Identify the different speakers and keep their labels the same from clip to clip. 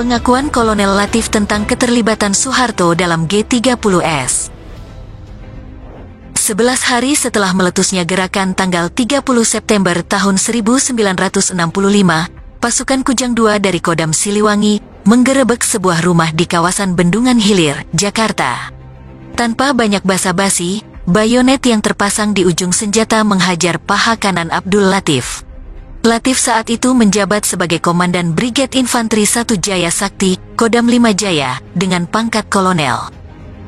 Speaker 1: Pengakuan Kolonel Latif tentang keterlibatan Soeharto dalam G30S. 11 hari setelah meletusnya gerakan tanggal 30 September tahun 1965, pasukan Kujang II dari Kodam Siliwangi menggerebek sebuah rumah di kawasan Bendungan Hilir, Jakarta. Tanpa banyak basa-basi, bayonet yang terpasang di ujung senjata menghajar paha kanan Abdul Latif. Latif saat itu menjabat sebagai Komandan Brigade Infanteri 1 Jaya Sakti, Kodam 5 Jaya, dengan pangkat kolonel.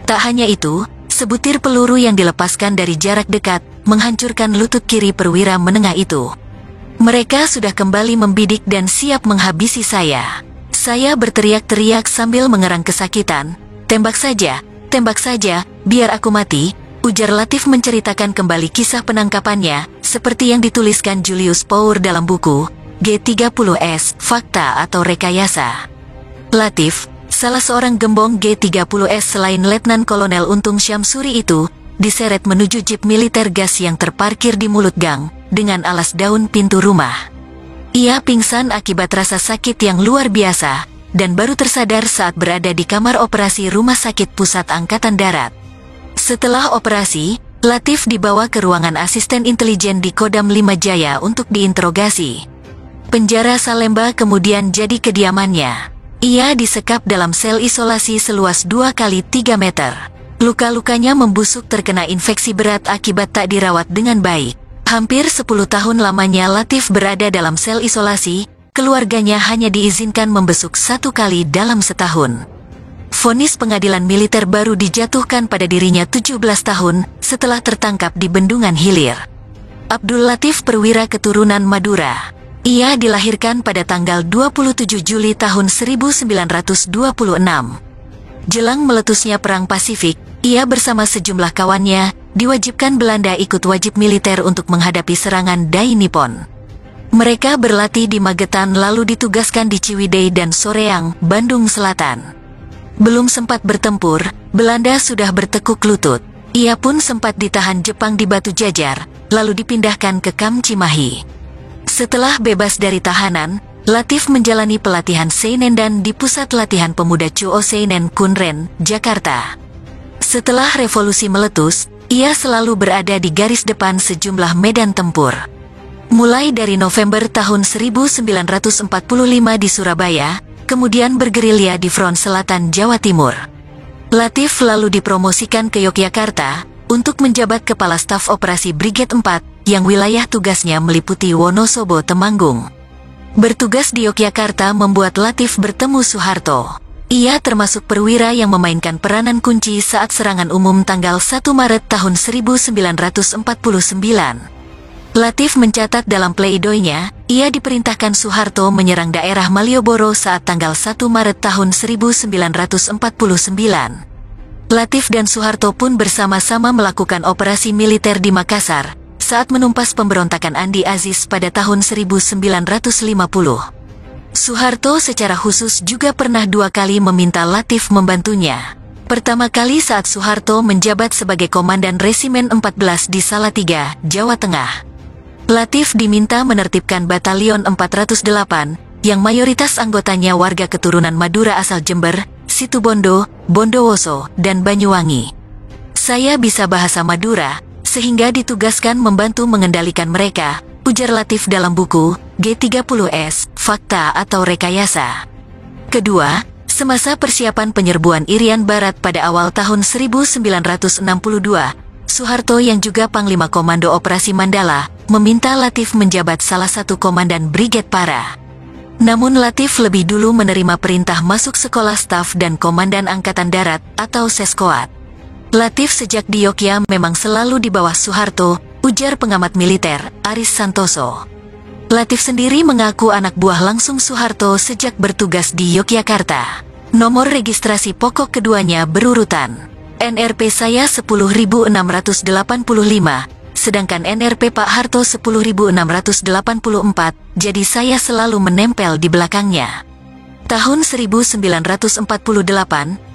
Speaker 1: Tak hanya itu, sebutir peluru yang dilepaskan dari jarak dekat menghancurkan lutut kiri perwira menengah itu. Mereka sudah kembali membidik dan siap menghabisi saya. Saya berteriak-teriak sambil mengerang kesakitan. Tembak saja, biar aku mati, ujar Latif menceritakan kembali kisah penangkapannya, seperti yang dituliskan Julius Power dalam buku G30S, Fakta atau Rekayasa. Latif, salah seorang gembong G30S selain Letnan Kolonel Untung Syamsuri itu, diseret menuju jeep militer gas yang terparkir di mulut gang, dengan alas daun pintu rumah. Ia pingsan akibat rasa sakit yang luar biasa, dan baru tersadar saat berada di kamar operasi Rumah Sakit Pusat Angkatan Darat. Setelah operasi, Latif dibawa ke ruangan asisten intelijen di Kodam 5 Jaya untuk diinterogasi. Penjara Salemba kemudian jadi kediamannya. Ia disekap dalam sel isolasi seluas 2 kali 3 meter. Luka-lukanya membusuk terkena infeksi berat akibat tak dirawat dengan baik. Hampir 10 tahun lamanya Latif berada dalam sel isolasi, keluarganya hanya diizinkan membesuk 1 kali dalam setahun. Vonis pengadilan militer baru dijatuhkan pada dirinya 17 tahun setelah tertangkap di Bendungan Hilir. Abdul Latif perwira keturunan Madura. Ia dilahirkan pada tanggal 27 Juli tahun 1926. Jelang meletusnya Perang Pasifik, ia bersama sejumlah kawannya diwajibkan Belanda ikut wajib militer untuk menghadapi serangan Dai Nippon. Mereka berlatih di Magetan lalu ditugaskan di Ciwidey dan Soreang, Bandung Selatan. Belum sempat bertempur, Belanda sudah bertekuk lutut. Ia pun sempat ditahan Jepang di Batu Jajar, lalu dipindahkan ke Kam Cimahi. Setelah bebas dari tahanan, Latif menjalani pelatihan Seinendan di Pusat Latihan Pemuda Chuo Seinen Kunren, Jakarta. Setelah revolusi meletus, ia selalu berada di garis depan sejumlah medan tempur. Mulai dari November tahun 1945 di Surabaya, kemudian bergerilya di front selatan Jawa Timur. Latif lalu dipromosikan ke Yogyakarta untuk menjabat Kepala Staf Operasi Brigade 4 yang wilayah tugasnya meliputi Wonosobo Temanggung. Bertugas di Yogyakarta membuat Latif bertemu Soeharto. Ia termasuk perwira yang memainkan peranan kunci saat serangan umum tanggal 1 Maret tahun 1949. Latif mencatat dalam pleidoinya, ia diperintahkan Soeharto menyerang daerah Malioboro saat tanggal 1 Maret tahun 1949. Latif dan Soeharto pun bersama-sama melakukan operasi militer di Makassar, saat menumpas pemberontakan Andi Aziz pada tahun 1950. Soeharto secara khusus juga pernah 2 kali meminta Latif membantunya. Pertama kali saat Soeharto menjabat sebagai Komandan Resimen 14 di Salatiga, Jawa Tengah. Latif diminta menertibkan Batalion 408, yang mayoritas anggotanya warga keturunan Madura asal Jember, Situbondo, Bondowoso, dan Banyuwangi. Saya bisa bahasa Madura, sehingga ditugaskan membantu mengendalikan mereka, ujar Latif dalam buku G30S, Fakta atau Rekayasa. Kedua, semasa persiapan penyerbuan Irian Barat pada awal tahun 1962, Soeharto yang juga Panglima Komando Operasi Mandala, meminta Latif menjabat salah satu komandan Brigade Para. Namun Latif lebih dulu menerima perintah masuk Sekolah Staf dan Komandan Angkatan Darat atau Seskoat. Latif sejak di Yogyakarta memang selalu di bawah Soeharto, ujar pengamat militer, Aris Santoso. Latif sendiri mengaku anak buah langsung Soeharto sejak bertugas di Yogyakarta. Nomor registrasi pokok keduanya berurutan. NRP saya 10.685, sedangkan NRP Pak Harto 10.684, jadi saya selalu menempel di belakangnya. Tahun 1948,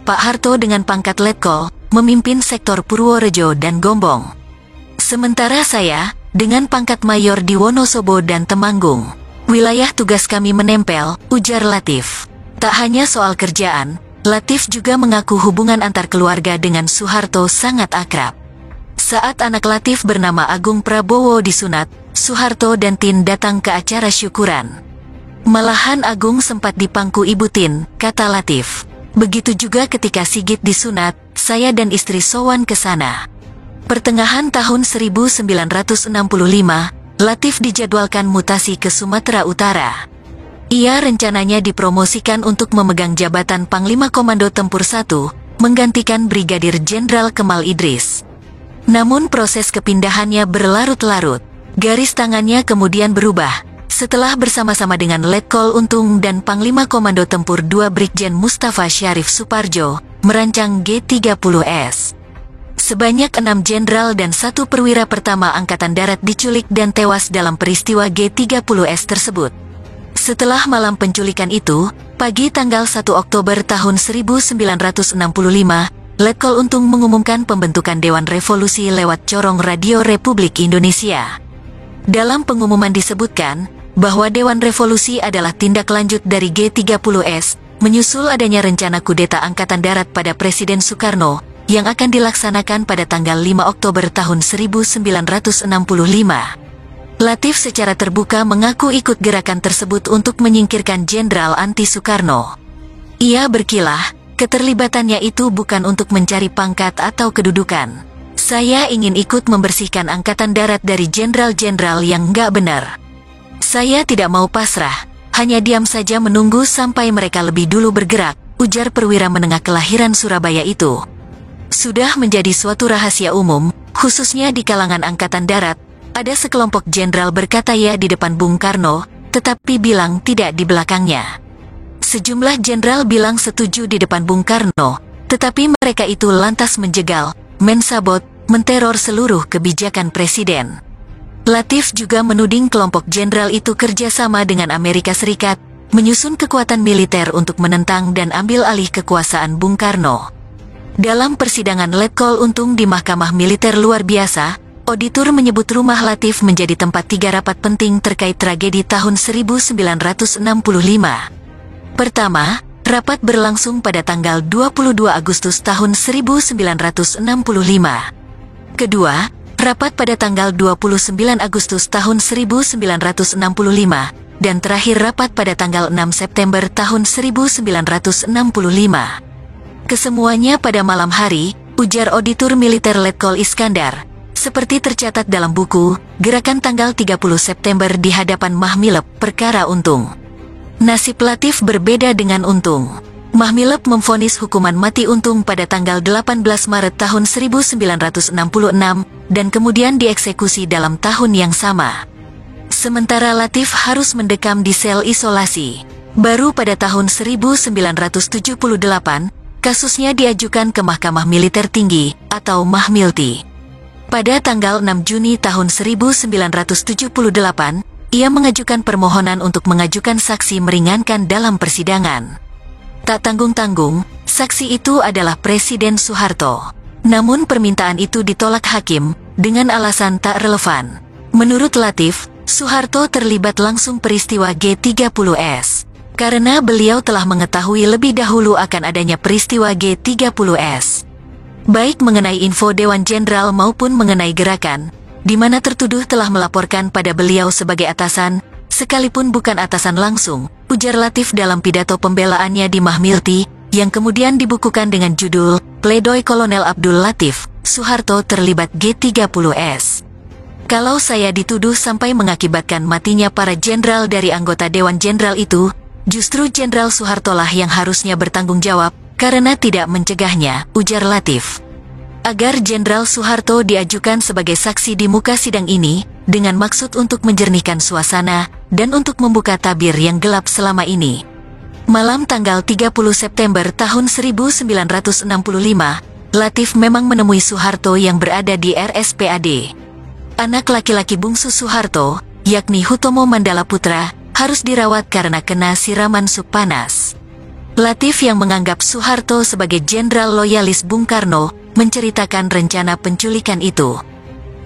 Speaker 1: Pak Harto dengan pangkat Letkol, memimpin sektor Purworejo dan Gombong. Sementara saya, dengan pangkat mayor di Wonosobo dan Temanggung. Wilayah tugas kami menempel, ujar Latif. Tak hanya soal kerjaan, Latif juga mengaku hubungan antar keluarga dengan Soeharto sangat akrab. Saat anak Latif bernama Agung Prabowo disunat, Soeharto dan Tin datang ke acara syukuran. Malahan Agung sempat dipangku Ibu Tin, kata Latif. Begitu juga ketika Sigit disunat, saya dan istri sowan ke sana. Pertengahan tahun 1965, Latif dijadwalkan mutasi ke Sumatera Utara. Ia rencananya dipromosikan untuk memegang jabatan Panglima Komando Tempur 1, menggantikan Brigadir Jenderal Kemal Idris. Namun proses kepindahannya berlarut-larut. Garis tangannya kemudian berubah, setelah bersama-sama dengan Letkol Untung dan Panglima Komando Tempur 2 Brigjen Mustafa Syarif Suparjo, merancang G30S. Sebanyak 6 jenderal dan 1 perwira pertama Angkatan Darat diculik dan tewas dalam peristiwa G30S tersebut. Setelah malam penculikan itu, pagi tanggal 1 Oktober tahun 1965, Letkol Untung mengumumkan pembentukan Dewan Revolusi lewat corong Radio Republik Indonesia. Dalam pengumuman disebutkan bahwa Dewan Revolusi adalah tindak lanjut dari G30S, menyusul adanya rencana kudeta Angkatan Darat pada Presiden Soekarno, yang akan dilaksanakan pada tanggal 5 Oktober tahun 1965. Latif secara terbuka mengaku ikut gerakan tersebut untuk menyingkirkan Jenderal anti-Soekarno. Ia berkilah, keterlibatannya itu bukan untuk mencari pangkat atau kedudukan. Saya ingin ikut membersihkan Angkatan Darat dari jenderal-jenderal yang nggak benar. Saya tidak mau pasrah, hanya diam saja menunggu sampai mereka lebih dulu bergerak, ujar perwira menengah kelahiran Surabaya itu. Sudah menjadi suatu rahasia umum, khususnya di kalangan Angkatan Darat, ada sekelompok jenderal berkata ya di depan Bung Karno, tetapi bilang tidak di belakangnya. Sejumlah jenderal bilang setuju di depan Bung Karno, tetapi mereka itu lantas menjegal, mensabot, menteror seluruh kebijakan Presiden. Latif juga menuding kelompok jenderal itu kerjasama dengan Amerika Serikat, menyusun kekuatan militer untuk menentang dan ambil alih kekuasaan Bung Karno. Dalam persidangan Letkol Untung di Mahkamah Militer Luar Biasa, auditor menyebut rumah Latif menjadi tempat 3 rapat penting terkait tragedi tahun 1965. Pertama, rapat berlangsung pada tanggal 22 Agustus tahun 1965. Kedua, rapat pada tanggal 29 Agustus tahun 1965, dan terakhir rapat pada tanggal 6 September tahun 1965. Kesemuanya pada malam hari, ujar auditor militer Letkol Iskandar, seperti tercatat dalam buku, Gerakan tanggal 30 September di hadapan Mahmilep, perkara Untung. Nasib Latif berbeda dengan Untung. Mahmilep memvonis hukuman mati Untung pada tanggal 18 Maret tahun 1966, dan kemudian dieksekusi dalam tahun yang sama. Sementara Latif harus mendekam di sel isolasi. Baru pada tahun 1978, kasusnya diajukan ke Mahkamah Militer Tinggi, atau Mahmilti. Pada tanggal 6 Juni tahun 1978, ia mengajukan permohonan untuk mengajukan saksi meringankan dalam persidangan. Tak tanggung-tanggung, saksi itu adalah Presiden Soeharto. Namun permintaan itu ditolak hakim, dengan alasan tak relevan. Menurut Latif, Soeharto terlibat langsung peristiwa G30S, karena beliau telah mengetahui lebih dahulu akan adanya peristiwa G30S. Baik mengenai info Dewan Jenderal maupun mengenai gerakan, di mana tertuduh telah melaporkan pada beliau sebagai atasan, sekalipun bukan atasan langsung, ujar Latif dalam pidato pembelaannya di Mahmilti, yang kemudian dibukukan dengan judul Pledoi Kolonel Abdul Latif, Soeharto terlibat G30S. Kalau saya dituduh sampai mengakibatkan matinya para jenderal dari anggota Dewan Jenderal itu, justru Jenderal Soeharto lah yang harusnya bertanggung jawab, karena tidak mencegahnya, ujar Latif. Agar Jenderal Soeharto diajukan sebagai saksi di muka sidang ini, dengan maksud untuk menjernihkan suasana, dan untuk membuka tabir yang gelap selama ini. Malam tanggal 30 September tahun 1965, Latif memang menemui Soeharto yang berada di RSPAD. Anak laki-laki bungsu Soeharto, yakni Hutomo Mandala Putra, harus dirawat karena kena siraman sup panas. Latif yang menganggap Soeharto sebagai jenderal loyalis Bung Karno, menceritakan rencana penculikan itu.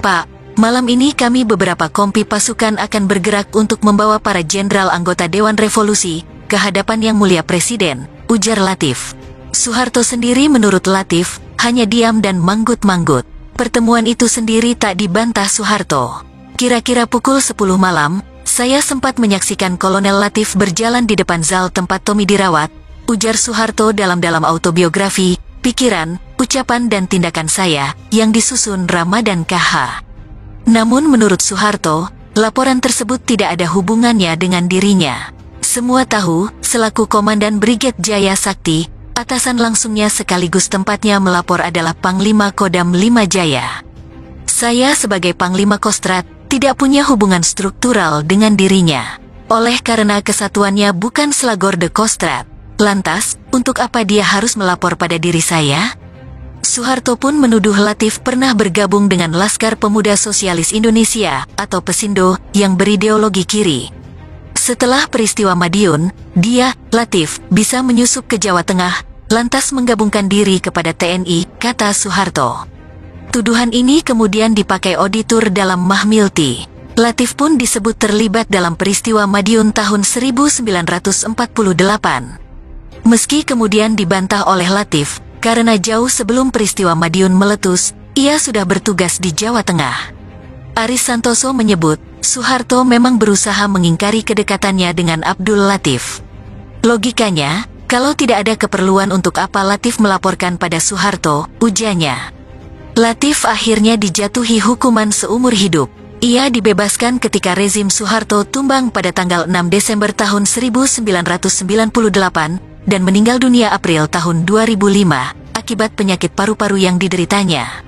Speaker 1: Pak, malam ini kami beberapa kompi pasukan akan bergerak untuk membawa para jenderal anggota Dewan Revolusi, ke hadapan Yang Mulia Presiden, ujar Latif. Soeharto sendiri menurut Latif, hanya diam dan manggut-manggut. Pertemuan itu sendiri tak dibantah Soeharto. Kira-kira pukul 10 malam, saya sempat menyaksikan Kolonel Latif berjalan di depan zal tempat Tommy dirawat, ujar Soeharto dalam autobiografi, pikiran, ucapan dan tindakan saya, yang disusun Ramadan KH. Namun menurut Soeharto, laporan tersebut tidak ada hubungannya dengan dirinya. Semua tahu, selaku Komandan Brigade Jaya Sakti, atasan langsungnya sekaligus tempatnya melapor adalah Panglima Kodam 5 Jaya. Saya sebagai Panglima Kostrad, tidak punya hubungan struktural dengan dirinya. Oleh karena kesatuannya bukan Slagorde Kostrad, lantas, untuk apa dia harus melapor pada diri saya? Soeharto pun menuduh Latif pernah bergabung dengan Laskar Pemuda Sosialis Indonesia, atau Pesindo, yang berideologi kiri. Setelah peristiwa Madiun, dia, Latif, bisa menyusup ke Jawa Tengah, lantas menggabungkan diri kepada TNI, kata Soeharto. Tuduhan ini kemudian dipakai auditor dalam Mahmilti. Latif pun disebut terlibat dalam peristiwa Madiun tahun 1948. Meski kemudian dibantah oleh Latif, karena jauh sebelum peristiwa Madiun meletus, ia sudah bertugas di Jawa Tengah. Aris Santoso menyebut, Soeharto memang berusaha mengingkari kedekatannya dengan Abdul Latif. Logikanya, kalau tidak ada keperluan untuk apa Latif melaporkan pada Soeharto, ujarnya. Latif akhirnya dijatuhi hukuman seumur hidup. Ia dibebaskan ketika rezim Soeharto tumbang pada tanggal 6 Desember tahun 1998, dan meninggal dunia April tahun 2005, akibat penyakit paru-paru yang dideritanya.